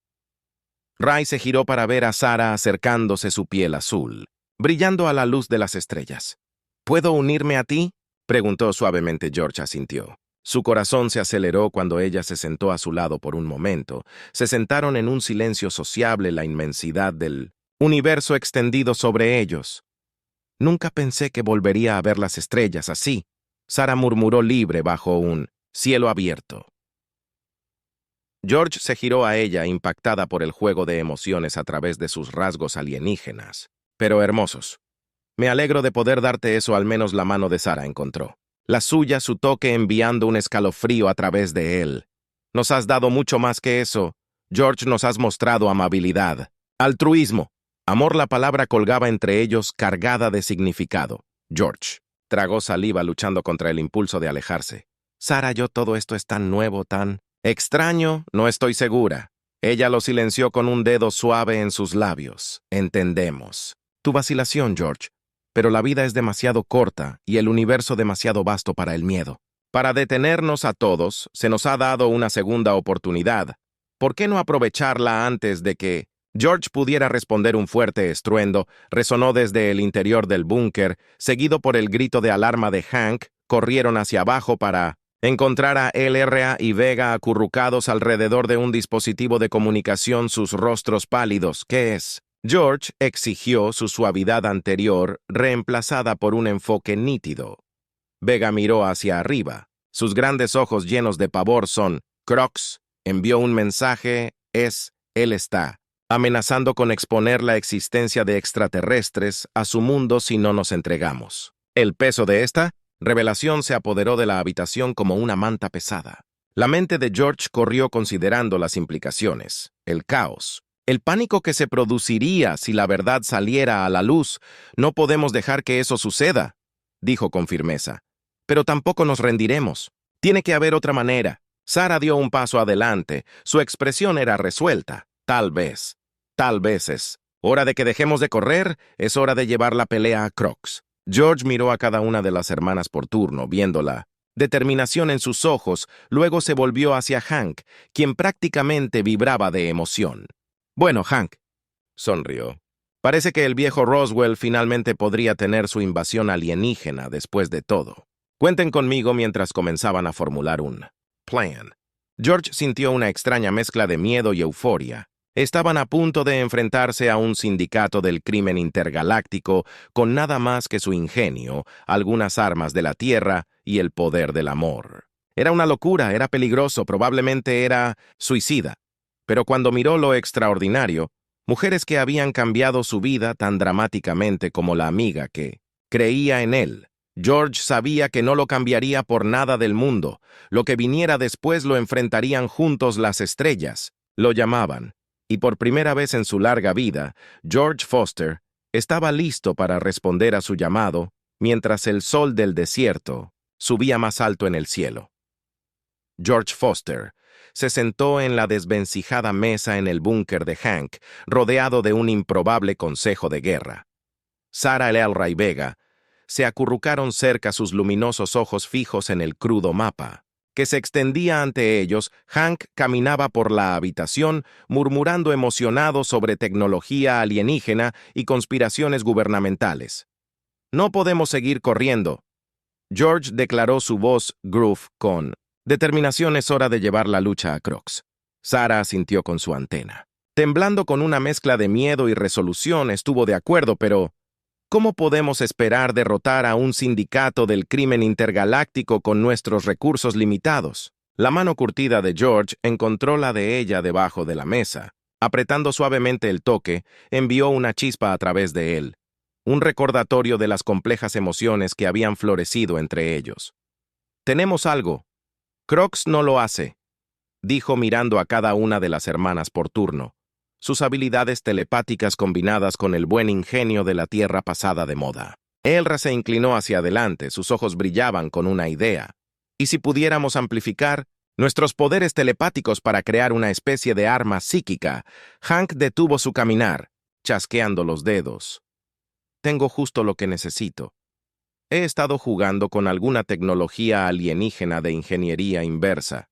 Speaker 1: Ray se giró para ver a Sara acercándose, su piel azul, brillando a la luz de las estrellas. ¿Puedo unirme a ti?, preguntó suavemente. George asintió. Su corazón se aceleró cuando ella se sentó a su lado por un momento. Se sentaron en un silencio sociable, la inmensidad del universo extendido sobre ellos. Nunca pensé que volvería a ver las estrellas así, Sara murmuró, libre bajo un cielo abierto. George se giró a ella, impactada por el juego de emociones a través de sus rasgos alienígenas, pero hermosos. Me alegro de poder darte eso. Al menos la mano de Sara encontró la suya, su toque enviando un escalofrío a través de él. Nos has dado mucho más que eso, George. Nos has mostrado amabilidad, altruismo, amor. La palabra colgaba entre ellos, cargada de significado. George tragó saliva, luchando contra el impulso de alejarse. Sara, todo esto es tan nuevo, tan extraño, no estoy segura. Ella lo silenció con un dedo suave en sus labios. Entendemos tu vacilación, George, pero la vida es demasiado corta y el universo demasiado vasto para el miedo. Para detenernos a todos, se nos ha dado una segunda oportunidad. ¿Por qué no aprovecharla antes de que George pudiera responder? Un fuerte estruendo resonó desde el interior del búnker, seguido por el grito de alarma de Hank. Corrieron hacia abajo para encontrar a LRA y Vega acurrucados alrededor de un dispositivo de comunicación, sus rostros pálidos. ¿Qué es?, George exigió, su suavidad anterior reemplazada por un enfoque nítido. Vega miró hacia arriba. Sus grandes ojos llenos de pavor. Son Crocs. Envió un mensaje. Él está amenazando con exponer la existencia de extraterrestres a su mundo si no nos entregamos. El peso de esta revelación se apoderó de la habitación como una manta pesada. La mente de George corrió considerando las implicaciones, el caos, el pánico que se produciría si la verdad saliera a la luz. No podemos dejar que eso suceda, dijo con firmeza. Pero tampoco nos rendiremos. Tiene que haber otra manera. Sara dio un paso adelante. Su expresión era resuelta. Tal vez es hora de que dejemos de correr. Es hora de llevar la pelea a Crocs. George miró a cada una de las hermanas por turno, viéndola determinación en sus ojos. Luego se volvió hacia Hank, quien prácticamente vibraba de emoción. Bueno, Hank, sonrió. Parece que el viejo Roswell finalmente podría tener su invasión alienígena después de todo. Cuenten conmigo. Mientras comenzaban a formular un plan, George sintió una extraña mezcla de miedo y euforia. Estaban a punto de enfrentarse a un sindicato del crimen intergaláctico con nada más que su ingenio, algunas armas de la Tierra y el poder del amor. Era una locura, era peligroso, probablemente era suicida. Pero cuando miró lo extraordinario, mujeres que habían cambiado su vida tan dramáticamente como la amiga que creía en él, George sabía que no lo cambiaría por nada del mundo. Lo que viniera después lo enfrentarían juntos las estrellas. Lo llamaban. Y por primera vez en su larga vida, George Foster estaba listo para responder a su llamado mientras el sol del desierto subía más alto en el cielo. George Foster se sentó en la desvencijada mesa en el búnker de Hank, rodeado de un improbable consejo de guerra. Sarah Elray Vega se acurrucaron cerca, sus luminosos ojos fijos en el crudo mapa que se extendía ante ellos. Hank caminaba por la habitación, murmurando emocionado sobre tecnología alienígena y conspiraciones gubernamentales. «No podemos seguir corriendo», George declaró, su voz groove con determinación. «Es hora de llevar la lucha a Crocs». Sarah asintió con su antena. Temblando con una mezcla de miedo y resolución, estuvo de acuerdo, pero ¿cómo podemos esperar derrotar a un sindicato del crimen intergaláctico con nuestros recursos limitados? La mano curtida de George encontró la de ella debajo de la mesa. Apretando suavemente el toque, envió una chispa a través de él, un recordatorio de las complejas emociones que habían florecido entre ellos. «Tenemos algo. Crocs no lo hace», dijo mirando a cada una de las hermanas por turno, sus habilidades telepáticas combinadas con el buen ingenio de la Tierra pasada de moda. Elra se inclinó hacia adelante, sus ojos brillaban con una idea. ¿Y si pudiéramos amplificar nuestros poderes telepáticos para crear una especie de arma psíquica? Hank detuvo su caminar, chasqueando los dedos. «Tengo justo lo que necesito. He estado jugando con alguna tecnología alienígena de ingeniería inversa.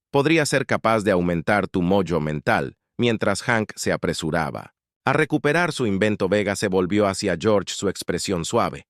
Speaker 1: Podría ser capaz de aumentar tu mojo mental». Mientras Hank se apresuraba a recuperar su invento, Vega se volvió hacia George, su expresión suave.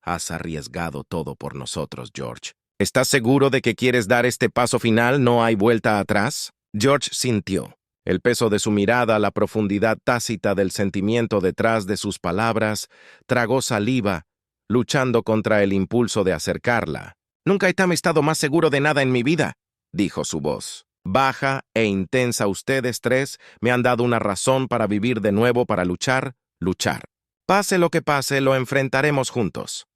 Speaker 1: «Has arriesgado todo por nosotros, George. ¿Estás seguro de que quieres dar este paso final? ¿No hay vuelta atrás?» George sintió el peso de su mirada, la profundidad tácita del sentimiento detrás de sus palabras. Tragó saliva, luchando contra el impulso de acercarla. «Nunca he estado más seguro de nada en mi vida», dijo su voz baja e intensa. «Ustedes tres me han dado una razón para vivir de nuevo, para luchar. Pase lo que pase, lo enfrentaremos juntos».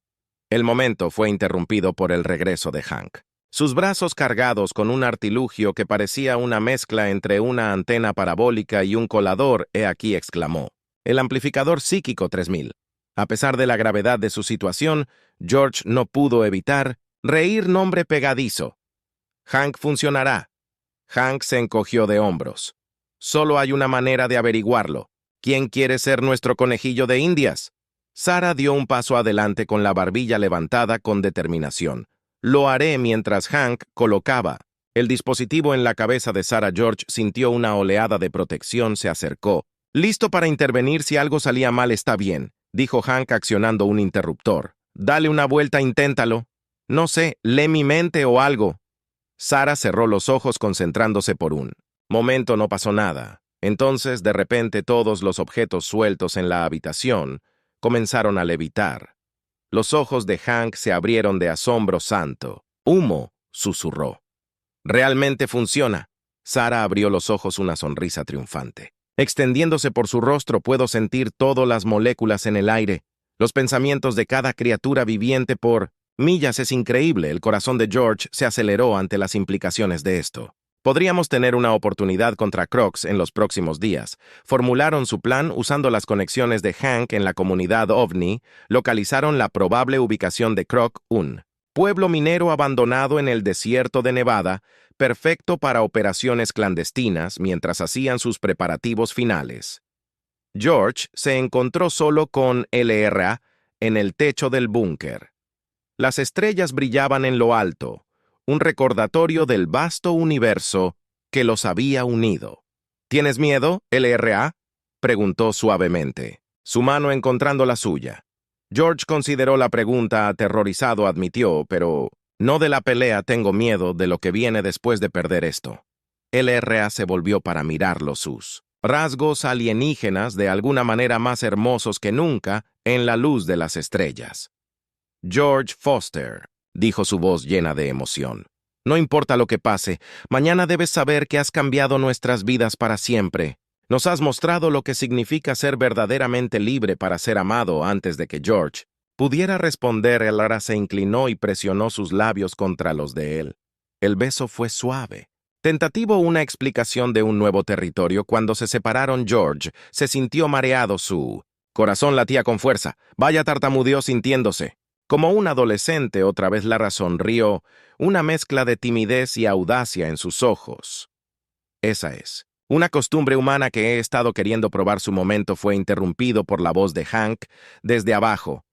Speaker 1: El momento fue interrumpido por el regreso de Hank. Sus brazos cargados con un artilugio que parecía una mezcla entre una antena parabólica y un colador, «He aquí», exclamó. «El amplificador psíquico 3000». A pesar de la gravedad de su situación, George no pudo evitar reír. «Nombre pegadizo. Hank funcionará». Hank se encogió de hombros. «Solo hay una manera de averiguarlo. ¿Quién quiere ser nuestro conejillo de Indias?» Sarah dio un paso adelante con la barbilla levantada con determinación. «Lo haré», mientras Hank colocaba el dispositivo en la cabeza de Sarah. George sintió una oleada de protección, se acercó. «Listo para intervenir si algo salía mal». «Está bien», dijo Hank accionando un interruptor. «Dale una vuelta, inténtalo. No sé, lee mi mente o algo». Sarah cerró los ojos, concentrándose por un momento. No pasó nada. Entonces, de repente, todos los objetos sueltos en la habitación comenzaron a levitar. Los ojos de Hank se abrieron de asombro. «Santo humo», susurró. «Realmente funciona». Sarah abrió los ojos, una sonrisa triunfante extendiéndose por su rostro. «Puedo sentir todas las moléculas en el aire, los pensamientos de cada criatura viviente por millas. Es increíble». El corazón de George se aceleró ante las implicaciones de esto. «Podríamos tener una oportunidad contra Crocs en los próximos días». Formularon su plan usando las conexiones de Hank en la comunidad OVNI. Localizaron la probable ubicación de Croc, un pueblo minero abandonado en el desierto de Nevada, perfecto para operaciones clandestinas mientras hacían sus preparativos finales. George se encontró solo con LRA en el techo del búnker. Las estrellas brillaban en lo alto, un recordatorio del vasto universo que los había unido. «¿Tienes miedo, LRA?», preguntó suavemente, su mano encontrando la suya. George consideró la pregunta, aterrorizado. Admitió: «Pero no de la pelea, tengo miedo de lo que viene después de perder esto». LRA se volvió para mirarlo, sus rasgos alienígenas de alguna manera más hermosos que nunca en la luz de las estrellas. George Foster, dijo su voz llena de emoción. No importa lo que pase, mañana debes saber que has cambiado nuestras vidas para siempre. Nos has mostrado lo que significa ser verdaderamente libre para ser amado. Antes de que George pudiera responder, Lara se inclinó y presionó sus labios contra los de él. El beso fue suave. Tentativo una explicación de un nuevo territorio. Cuando se separaron, George se sintió mareado. Su corazón latía con fuerza. Vaya, tartamudeó sintiéndose. Como un adolescente, otra vez Lara sonrió, una mezcla de timidez y audacia en sus ojos. Esa es una costumbre humana que he estado queriendo probar. Su momento fue interrumpido por la voz de Hank desde abajo.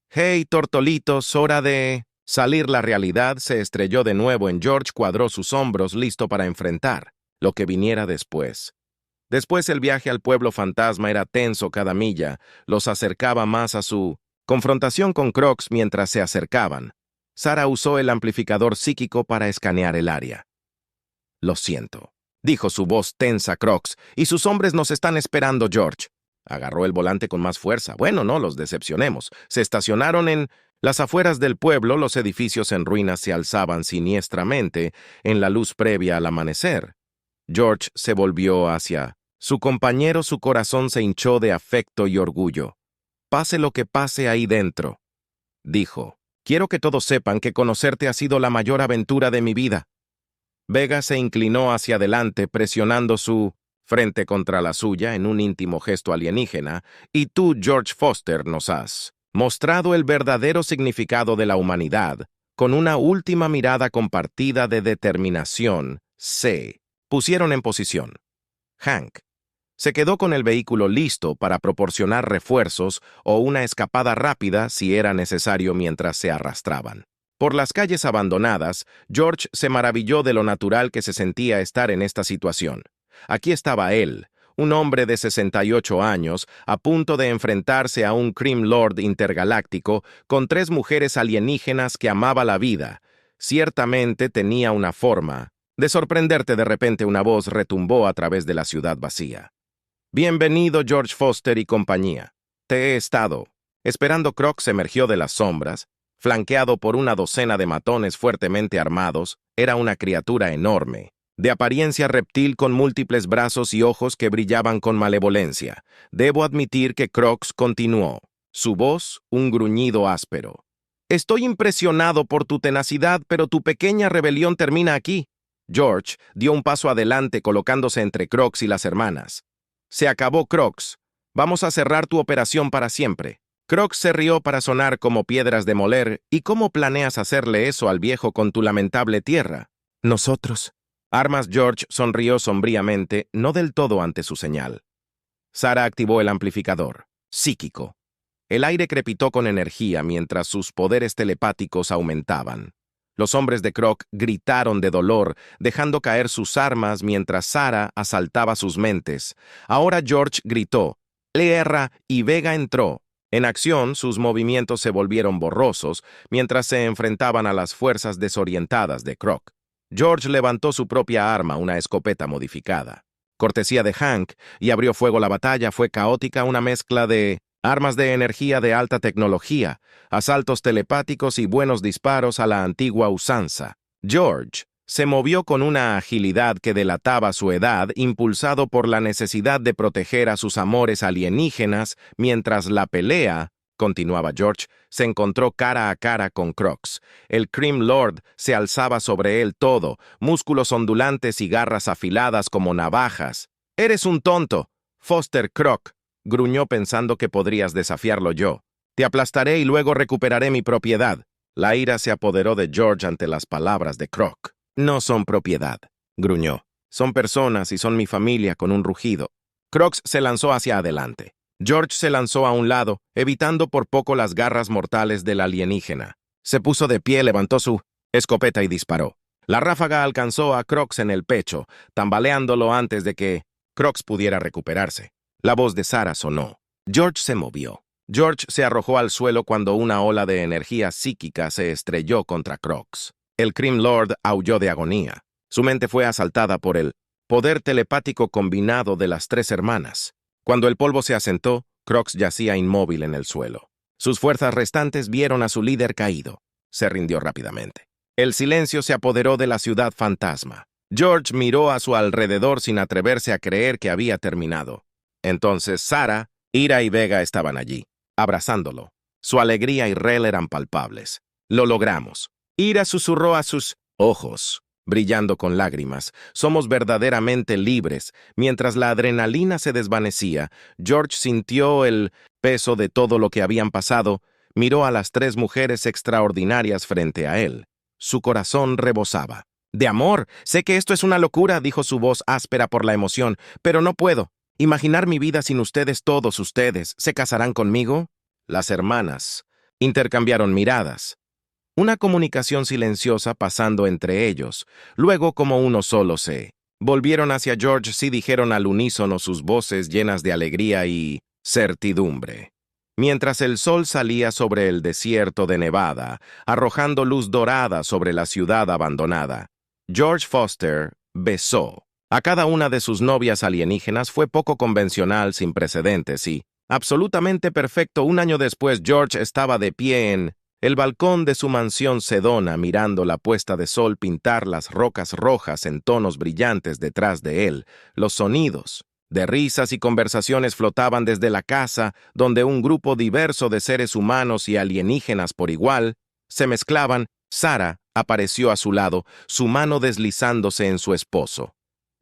Speaker 1: «Hey, tortolitos, hora de...» Salir. La realidad se estrelló de nuevo en George. Cuadró sus hombros, listo para enfrentar lo que viniera después. Después el viaje al pueblo fantasma era tenso. Cada milla los acercaba más a su confrontación con Crocs. Mientras se acercaban, Sarah usó el amplificador psíquico para escanear el área. «Lo siento», dijo su voz tensa Crocs, «y sus hombres nos están esperando». George agarró el volante con más fuerza. «Bueno, no los decepcionemos». Se estacionaron en las afueras del pueblo. Los edificios en ruinas se alzaban siniestramente en la luz previa al amanecer. George se volvió hacia su compañero. Su corazón se hinchó de afecto y orgullo. «Pase lo que pase ahí dentro», dijo, «quiero que todos sepan que conocerte ha sido la mayor aventura de mi vida». Vega se inclinó hacia adelante, presionando su frente contra la suya en un íntimo gesto alienígena. «Y tú, George Foster, nos has mostrado el verdadero significado de la humanidad». Con una última mirada compartida de determinación, se pusieron en posición. Hank se quedó con el vehículo listo para proporcionar refuerzos o una escapada rápida si era necesario mientras se arrastraban por las calles abandonadas. George se maravilló de lo natural que se sentía estar en esta situación. Aquí estaba él, un hombre de 68 años, a punto de enfrentarse a un Crime Lord intergaláctico con 3 mujeres alienígenas que amaba la vida. Ciertamente tenía una forma de sorprenderte. De repente una voz retumbó a través de la ciudad vacía. «Bienvenido, George Foster y compañía. Te he estado esperando». Crocs emergió de las sombras, flanqueado por una docena de matones fuertemente armados. Era una criatura enorme, de apariencia reptil, con múltiples brazos y ojos que brillaban con malevolencia. «Debo admitir que», Crocs continuó, su voz un gruñido áspero, «estoy impresionado por tu tenacidad, pero tu pequeña rebelión termina aquí». George dio un paso adelante, colocándose entre Crocs y las hermanas. «Se acabó, Crocs. Vamos a cerrar tu operación para siempre». Crocs se rió para sonar como piedras de moler. «¿Y cómo planeas hacerle eso al viejo con tu lamentable tierra?» «Nosotros». Armas. George sonrió sombríamente, no del todo ante su señal. Sarah activó el amplificador psíquico. El aire crepitó con energía mientras sus poderes telepáticos aumentaban. Los hombres de Croc gritaron de dolor, dejando caer sus armas mientras Sarah asaltaba sus mentes. Ahora George gritó, «Leerra», y Vega entró. En acción, sus movimientos se volvieron borrosos mientras se enfrentaban a las fuerzas desorientadas de Croc. George levantó su propia arma, una escopeta modificada, cortesía de Hank, y abrió fuego. La batalla fue caótica, una mezcla de armas de energía de alta tecnología, asaltos telepáticos y buenos disparos a la antigua usanza. George se movió con una agilidad que delataba su edad, impulsado por la necesidad de proteger a sus amores alienígenas. Mientras la pelea continuaba, George se encontró cara a cara con Crocs. El Crime Lord se alzaba sobre él, todo músculos ondulantes y garras afiladas como navajas. «Eres un tonto, Foster», Croc gruñó, pensando que podrías desafiarlo. «Yo te aplastaré y luego recuperaré mi propiedad». La ira se apoderó de George ante las palabras de Croc. «No son propiedad», gruñó. «Son personas y son mi familia». Con un rugido, Crocs se lanzó hacia adelante. George se lanzó a un lado, evitando por poco las garras mortales del alienígena. Se puso de pie, levantó su escopeta y disparó. La ráfaga alcanzó a Crocs en el pecho, tambaleándolo antes de que Crocs pudiera recuperarse. La voz de Sarah sonó. George se movió. George se arrojó al suelo cuando una ola de energía psíquica se estrelló contra Crocs. El Crime Lord aulló de agonía. Su mente fue asaltada por el poder telepático combinado de las tres hermanas. Cuando el polvo se asentó, Crux yacía inmóvil en el suelo. Sus fuerzas restantes vieron a su líder caído. Se rindió rápidamente. El silencio se apoderó de la ciudad fantasma. George miró a su alrededor sin atreverse a creer que había terminado. Entonces Sarah, Ira y Vega estaban allí, abrazándolo. Su alegría y Rel eran palpables. Lo logramos. Ira susurró a sus ojos, brillando con lágrimas. Somos verdaderamente libres. Mientras la adrenalina se desvanecía, George sintió el peso de todo lo que habían pasado. Miró a las tres mujeres extraordinarias frente a él. Su corazón rebosaba. «De amor, sé que esto es una locura», dijo su voz áspera por la emoción, «pero no puedo. Imaginar mi vida sin ustedes, todos ustedes. ¿Se casarán conmigo?» Las hermanas intercambiaron miradas. Una comunicación silenciosa pasando entre ellos. Luego, como uno solo se volvieron hacia George y dijeron al unísono sus voces llenas de alegría y certidumbre. Mientras el sol salía sobre el desierto de Nevada, arrojando luz dorada sobre la ciudad abandonada, George Foster besó a cada una de sus novias alienígenas. Fue poco convencional, sin precedentes y absolutamente perfecto. Un año después, George estaba de pie en el balcón de su mansión Sedona, mirando la puesta de sol pintar las rocas rojas en tonos brillantes detrás de él. Los sonidos de risas y conversaciones flotaban desde la casa, donde un grupo diverso de seres humanos y alienígenas por igual se mezclaban. Sarah apareció a su lado, su mano deslizándose en su esposo.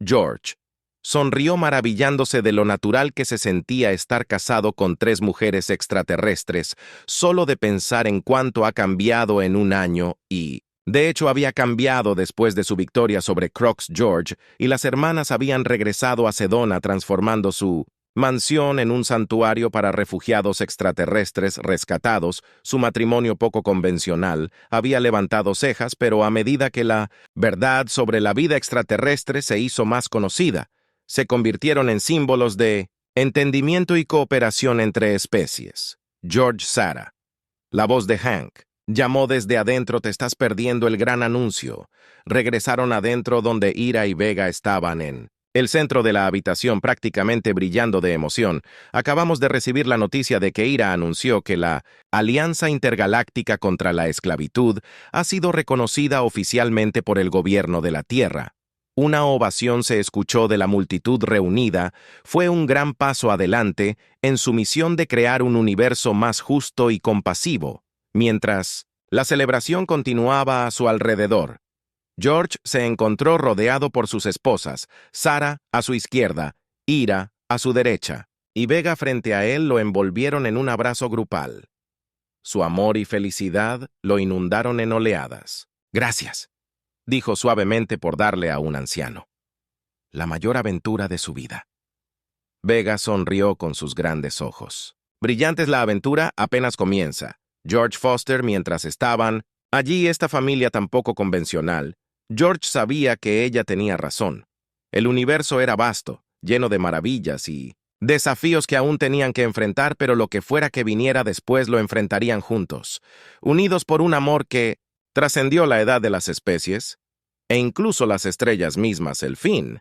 Speaker 1: George sonrió maravillándose de lo natural que se sentía estar casado con tres mujeres extraterrestres, solo de pensar en cuánto ha cambiado en un año y, de hecho, había cambiado después de su victoria sobre Crux George, y las hermanas habían regresado a Sedona transformando su mansión en un santuario para refugiados extraterrestres rescatados. Su matrimonio poco convencional había levantado cejas, pero a medida que la verdad sobre la vida extraterrestre se hizo más conocida, se convirtieron en símbolos de entendimiento y cooperación entre especies. George Sarah. La voz de Hank llamó desde adentro: «Te estás perdiendo el gran anuncio». Regresaron adentro donde Ira y Vega estaban en el centro de la habitación, prácticamente brillando de emoción. Acabamos de recibir la noticia de que Ira anunció que la Alianza Intergaláctica contra la Esclavitud ha sido reconocida oficialmente por el gobierno de la Tierra. Una ovación se escuchó de la multitud reunida. Fue un gran paso adelante en su misión de crear un universo más justo y compasivo. Mientras la celebración continuaba a su alrededor, George se encontró rodeado por sus esposas, Sarah a su izquierda, Ira a su derecha, y Vega frente a él. Lo envolvieron en un abrazo grupal. Su amor y felicidad lo inundaron en oleadas. «Gracias», dijo suavemente por darle a un anciano. La mayor aventura de su vida. Vega sonrió con sus grandes ojos. «Brillante es la aventura, apenas comienza». George Foster, mientras estaban allí esta familia tan poco convencional, George sabía que ella tenía razón. El universo era vasto, lleno de maravillas y desafíos que aún tenían que enfrentar, pero lo que fuera que viniera después lo enfrentarían juntos, unidos por un amor que trascendió la edad de las especies e incluso las estrellas mismas. El fin